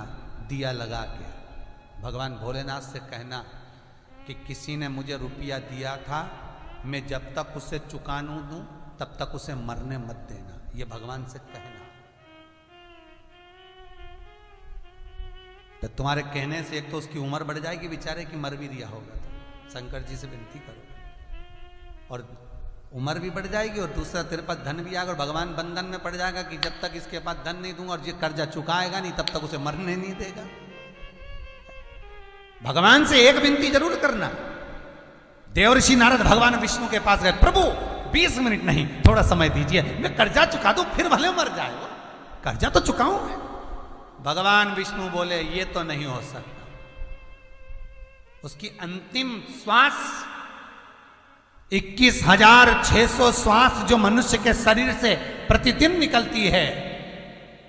दिया लगा के भगवान भोलेनाथ से कहना कि किसी ने मुझे रुपया दिया था, मैं जब तक उसे चुकानू दूं तब तक उसे मरने मत देना। ये भगवान से कहना। तो तुम्हारे कहने से एक तो उसकी उम्र बढ़ जाएगी बेचारे की, मर भी दिया होगा तो शंकर जी से विनती करो, और उम्र भी बढ़ जाएगी और दूसरा तेरे पास धन भी आएगा। और भगवान बंधन में पड़ जाएगा कि जब तक इसके पास धन नहीं दूंगा और ये कर्जा चुकाएगा नहीं तब तक उसे मरने नहीं देगा। भगवान से एक विनती जरूर करना। देवर्षि नारद भगवान विष्णु के पास गए, प्रभु 20 मिनट नहीं, थोड़ा समय दीजिए, मैं कर्जा चुका दूं, फिर भले मर जाए, कर्जा तो चुकाऊं मैं। भगवान विष्णु बोले ये तो नहीं हो सकता। उसकी अंतिम श्वास 21,600 श्वास जो मनुष्य के शरीर से प्रतिदिन निकलती है,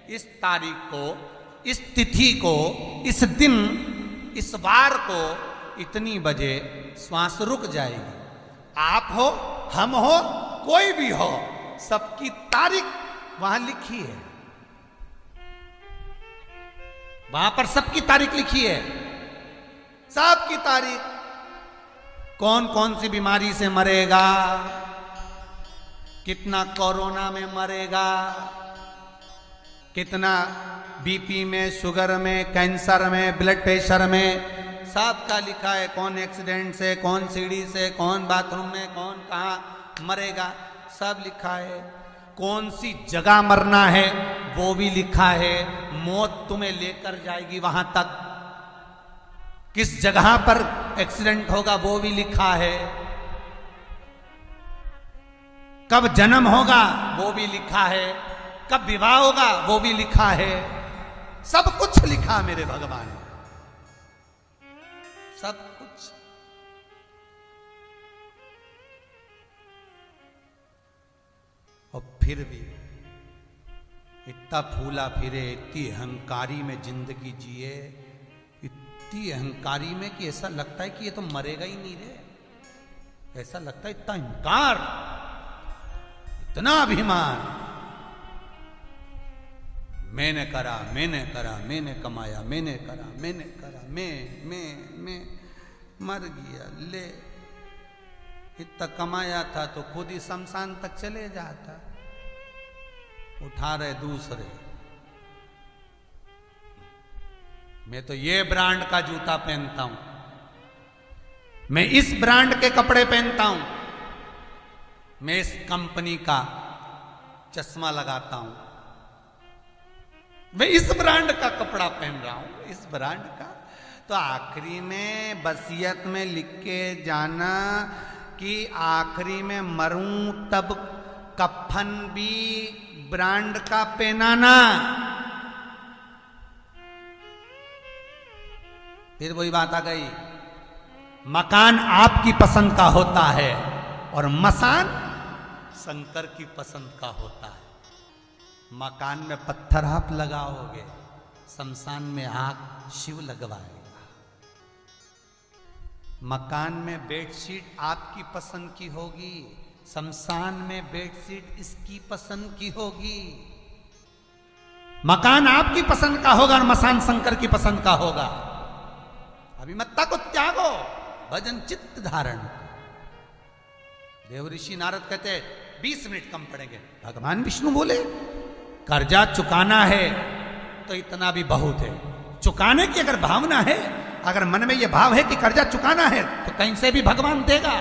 इस तारीख को, इस तिथि को, इस दिन, इस बार को इतनी बजे श्वास रुक जाएगी। आप हो, हम हो, कोई भी हो, सबकी तारीख वहां लिखी है। वहां पर सबकी तारीख लिखी है, सबकी तारीख। कौन कौन सी बीमारी से मरेगा, कितना कोरोना में मरेगा, कितना बीपी में, शुगर में, कैंसर में, ब्लड प्रेशर में, सब का लिखा है। कौन एक्सीडेंट से, कौन सीढ़ी से, कौन बाथरूम में, कौन कहाँ मरेगा, सब लिखा है। कौन सी जगह मरना है वो भी लिखा है। मौत तुम्हें लेकर जाएगी वहां तक। किस जगह पर एक्सीडेंट होगा वो भी लिखा है। कब जन्म होगा वो भी लिखा है। कब विवाह होगा वो भी लिखा है। सब कुछ लिखा मेरे भगवान ने, सब कुछ। और फिर भी इतना फूला फिरे, इतनी अहंकारी में जिंदगी जिए, इतनी अहंकारी में कि ऐसा लगता है कि ये तो मरेगा ही नहीं रे। ऐसा लगता है इतना अहंकार, इतना अभिमान। मैंने करा, मैंने करा, मैंने कमाया, मैंने करा, मैंने करा, मैं मर गया। ले, इतना कमाया था तो खुद ही शमशान तक चले जाता। उठा रहे दूसरे। मैं तो ये ब्रांड का जूता पहनता हूं, मैं इस ब्रांड के कपड़े पहनता हूं, मैं इस कंपनी का चश्मा लगाता हूं, मैं इस ब्रांड का कपड़ा पहन रहा हूं, इस ब्रांड का। तो आखिरी में वसीयत में लिख के जाना कि आखिरी में मरूं तब कफन भी ब्रांड का पहनाना। फिर वही बात आ गई, मकान आपकी पसंद का होता है और मसान शंकर की पसंद का होता है। मकान में पत्थर आप लगाओगे, शमशान में आग शिव लगवाएगा। मकान में बेडशीट आपकी पसंद की होगी, शमशान में बेडशीट इसकी पसंद की होगी। मकान आपकी पसंद का होगा और मसान शंकर की पसंद का होगा। अभिमत्ता को त्यागो, भजन चित्त धारण। देव ऋषि नारद कहते 20 मिनट कम पड़ेंगे। भगवान विष्णु बोले कर्जा चुकाना है तो इतना भी बहुत है। चुकाने की अगर भावना है, अगर मन में यह भाव है कि कर्जा चुकाना है तो कहीं से भी भगवान देगा।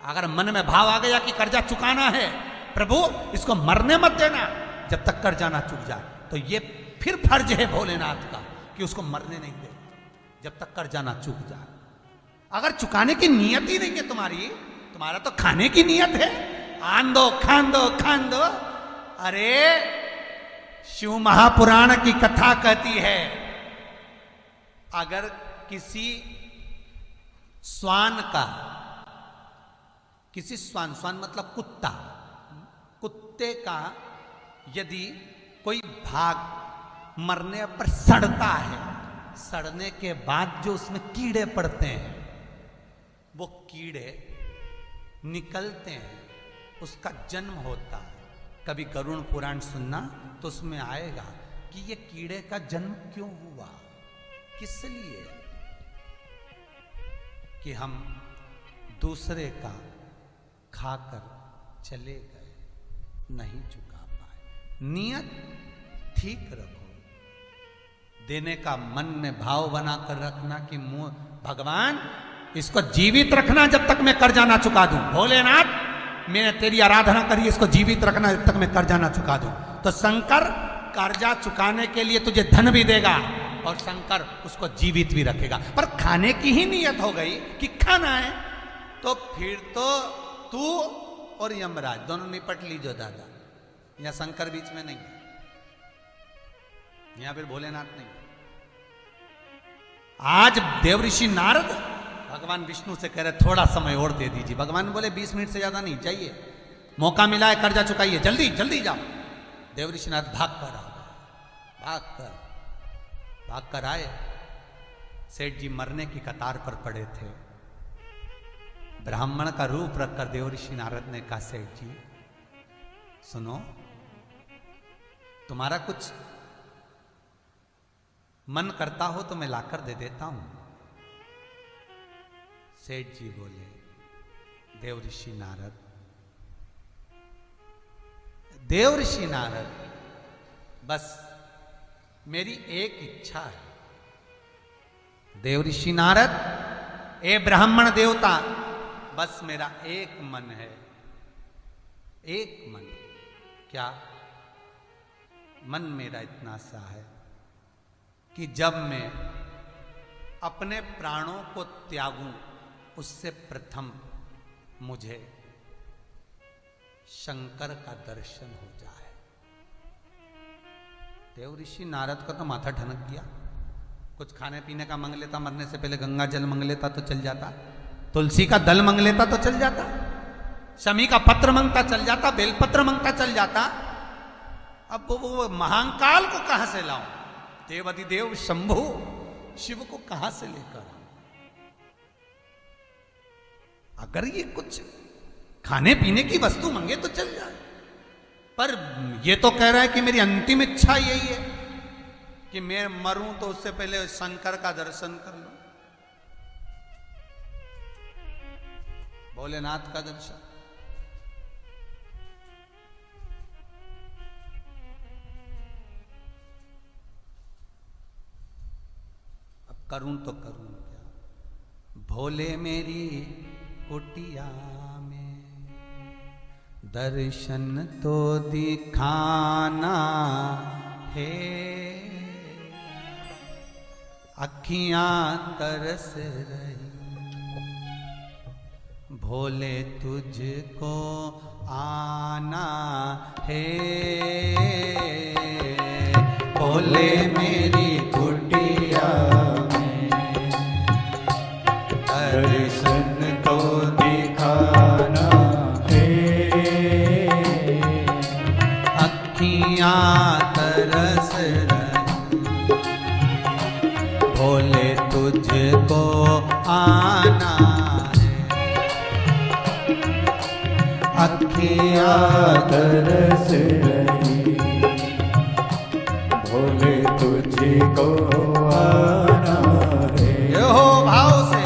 अगर मन में भाव आ गया कि कर्जा चुकाना है, प्रभु इसको मरने मत देना जब तक कर्जा ना चुक जाए, तो ये फिर फर्ज है भोलेनाथ का कि उसको मरने नहीं दे जब तक कर्जा ना चुक जाए। अगर चुकाने की नियत ही नहीं है तुम्हारी, तुम्हारा तो खाने की नियत है, आन दो खान दो खान दो। अरे शिव महापुराण की कथा कहती है, अगर किसी स्वान का, किसी स्वान, स्वान मतलब कुत्ता, कुत्ते का यदि कोई भाग मरने पर सड़ता है, सड़ने के बाद जो उसमें कीड़े पड़ते हैं, वो कीड़े निकलते हैं, उसका जन्म होता है। कभी गरुड़ पुराण सुनना तो उसमें आएगा कि ये कीड़े का जन्म क्यों हुआ, किस लिए, कि हम दूसरे का खाकर चले गए, नहीं चुका पाए। नियत ठीक रखो, देने का मन में भाव बनाकर रखना कि भगवान इसको जीवित रखना जब तक मैं कर्जा ना चुका दूं। भोलेनाथ मैंने तेरी आराधना करी, इसको जीवित रखना जब तक मैं कर्जा ना चुका दूं। तो शंकर कर्जा चुकाने के लिए तुझे धन भी देगा और शंकर उसको जीवित भी रखेगा। पर खाने की ही नियत हो गई कि खाना है, तो फिर तो तू और यमराज दोनों निपट लीजो दादा। यहां शंकर बीच में नहीं है, यहां फिर भोलेनाथ नहीं। आज देवऋषि नारद भगवान विष्णु से कह रहे थोड़ा समय और दे दीजिए। भगवान बोले 20 मिनट से ज्यादा नहीं चाहिए, मौका मिला है, कर्जा चुकाइए, जल्दी जल्दी जाओ। देवऋषि नारद भाग कर आए। सेठ जी मरने की कतार पर पड़े थे। ब्राह्मण का रूप रखकर देवऋषि नारद ने कहा, सेठ जी सुनो, तुम्हारा कुछ मन करता हो तो मैं लाकर दे देता हूं। सेठ जी बोले, देवऋषि नारद बस मेरी एक इच्छा है। देव ऋषि नारद, ए ब्राह्मण देवता, बस मेरा एक मन है, एक मन। क्या मन मेरा इतना सा है कि जब मैं अपने प्राणों को त्यागूं उससे प्रथम मुझे शंकर का दर्शन हो जाए। देव ऋषि नारद का तो माथा ठनक गया। कुछ खाने पीने का मांग लेता, मरने से पहले गंगा जल मांग लेता तो चल जाता, तुलसी का दल मांग लेता तो चल जाता, शमी का पत्र मांगता चल जाता, बेलपत्र मांगता चल जाता। अब वो महाकाल को कहां से लाऊं? देवाधिदेव शंभु शिव को कहां से लेकर आऊं? अगर ये कुछ खाने पीने की वस्तु मांगे तो चल जाए, पर ये तो कह रहा है कि मेरी अंतिम इच्छा यही है कि मैं मरूं तो उससे पहले शंकर का दर्शन कर लूं, भोलेनाथ का दर्शन। अब करूं तो करूं क्या? भोले मेरी कुटिया में दर्शन तो दिखाना है, अखियां तरस रही भोले तुझको आना है। भोले मेरी कुटिया में दर्शन तो दिखाना है, अखियां तरस रही भोले तुझको आना है, अखियां तरस रही भोले तुझको आना है। ये हो भाव से।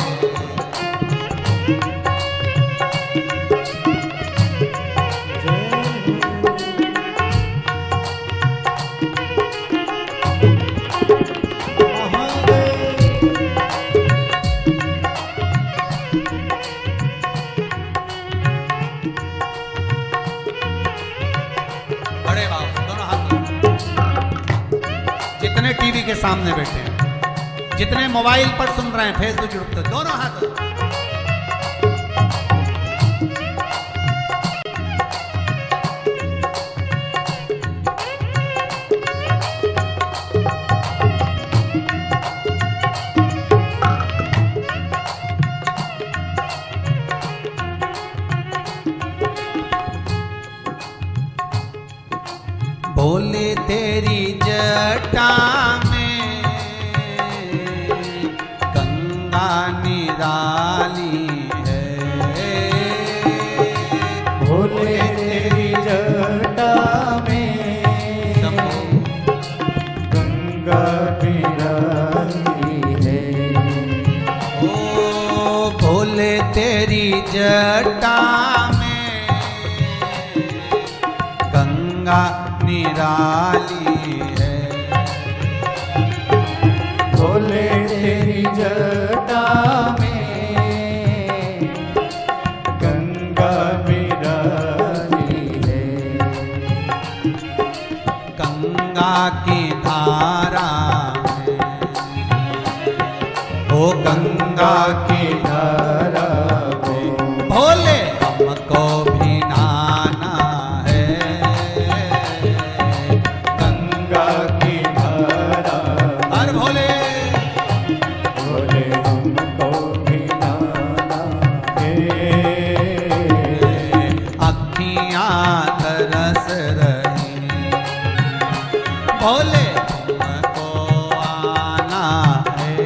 बड़े भाव से दोनों हाथ जितने टीवी के सामने बैठे हैं, जितने मोबाइल पर सुन रहे हैं, फेसबुक यूट्यूब पे, दोनों हाथ। भोले तेरी जटा में गंगा निराली है, भोले तेरी जटा में गंगा निराली है। ओ भोले तेरी जटा में गंगा निराली है, भोले तेरी जटा में गंगा निराली है। गंगा की धारा में, ओ गंगा की धारा में भोले हमको भी नहाना है, गंगा की धारा हर भोले भोले हमको भी नहाना है। अखियां तरस रही भोले तुमको आना है,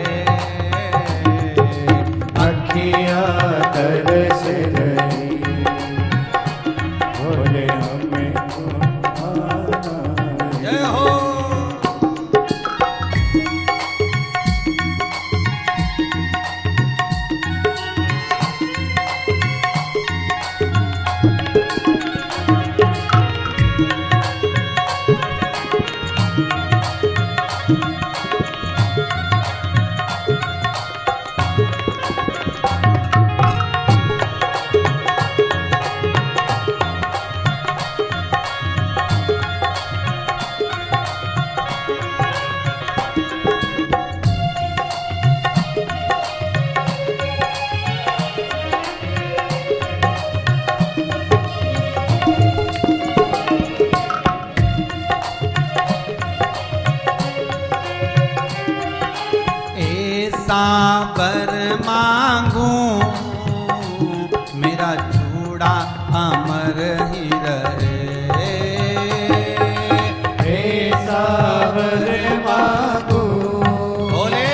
सावर मांगू मेरा चूड़ा अमर ही रहे। हे सावर मांगू बोले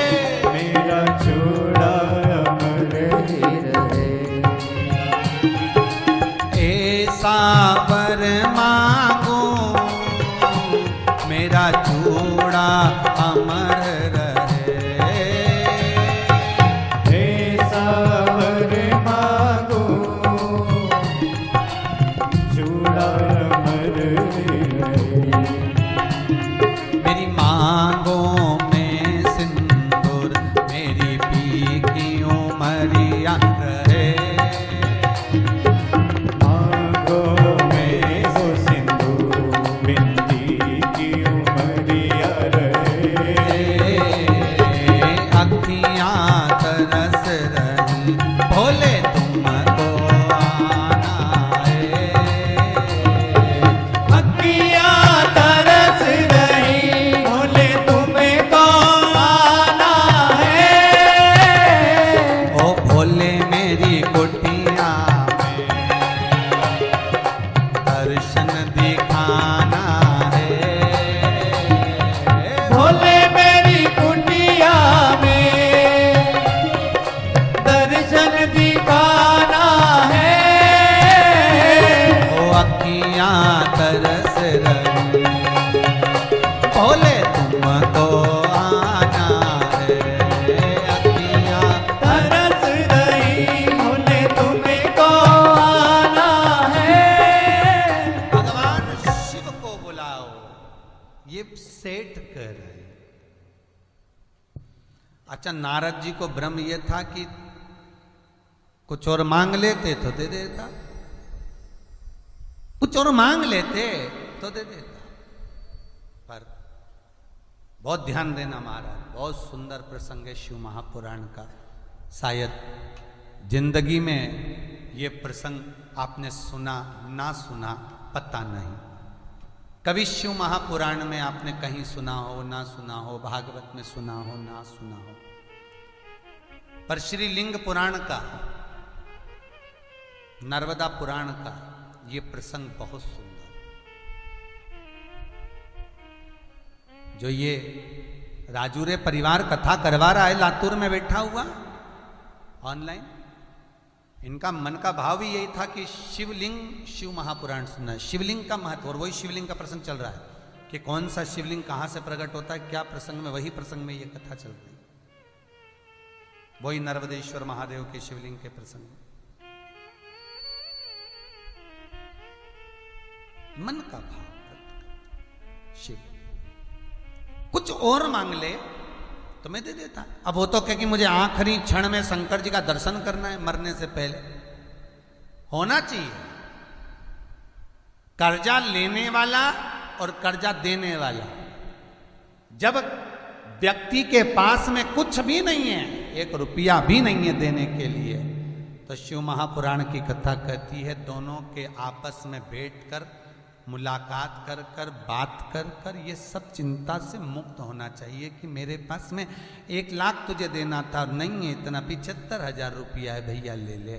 मेरा चूड़ा अमर ही रहे। हे सावर मांगू मेरा चूड़ा अमर रहे। हे सावर मांगू चूड़ा अमर ही रहे। मेरी मांगों में सिंदूर मेरी पी की उमरिया रहे। मांगो में हो सिंदूर बिंदी की उमरिया रहे। अखियाँ तरस रही भोले तुमको आना है। अखियाँ तरस रही भोले तुम्हें कौन आना है। ओ भोले मेरी कुटिया में दर्शन दिखाना है। भोले मेरी कुटिया में दर्शन दिखाना है। ओ अखियाँ तरस रही भोले तुमको आना है। अखियाँ तरस रही भोले तुम्हें कौन आना है। भगवान शिव को बुलाओ, ये सेट कर रहे हैं। अच्छा, नारद जी को भ्रम ये था कि कुछ और मांग लेते तो दे देता, कुछ और मांग लेते तो दे देता। पर बहुत ध्यान देना महाराज, बहुत सुंदर प्रसंग है शिव महापुराण का। शायद जिंदगी में ये प्रसंग आपने सुना ना सुना पता नहीं। कभी शिव महापुराण में आपने कहीं सुना हो ना सुना हो, भागवत में सुना हो ना सुना हो, पर श्री लिंग पुराण का, नर्मदा पुराण का ये प्रसंग बहुत सुंदर। जो ये राजूरे परिवार कथा करवा रहा है लातूर में बैठा हुआ ऑनलाइन, इनका मन का भाव ही यही था कि शिवलिंग, शिव महापुराण सुनना है, शिवलिंग का महत्व। और वही शिवलिंग का प्रसंग चल रहा है कि कौन सा शिवलिंग कहां से प्रकट होता है, क्या प्रसंग में, वही प्रसंग में ये कथा चल रही है। वही नर्मदेश्वर महादेव के शिवलिंग के प्रसंग। मन का भाव शिव कुछ और मांग ले तो मैं दे देता। अब वो तो कहे कि मुझे आखिरी क्षण में शंकर जी का दर्शन करना है, मरने से पहले होना चाहिए। कर्जा लेने वाला और कर्जा देने वाला, जब व्यक्ति के पास में कुछ भी नहीं है, 1 रुपया भी नहीं है देने के लिए, तो शिव महापुराण की कथा कहती है दोनों के आपस में बैठकर मुलाकात कर कर बात कर कर ये सब चिंता से मुक्त होना चाहिए कि मेरे पास में 1 लाख तुझे देना था, नहीं है इतना, 75,000 रुपया है भैया ले ले।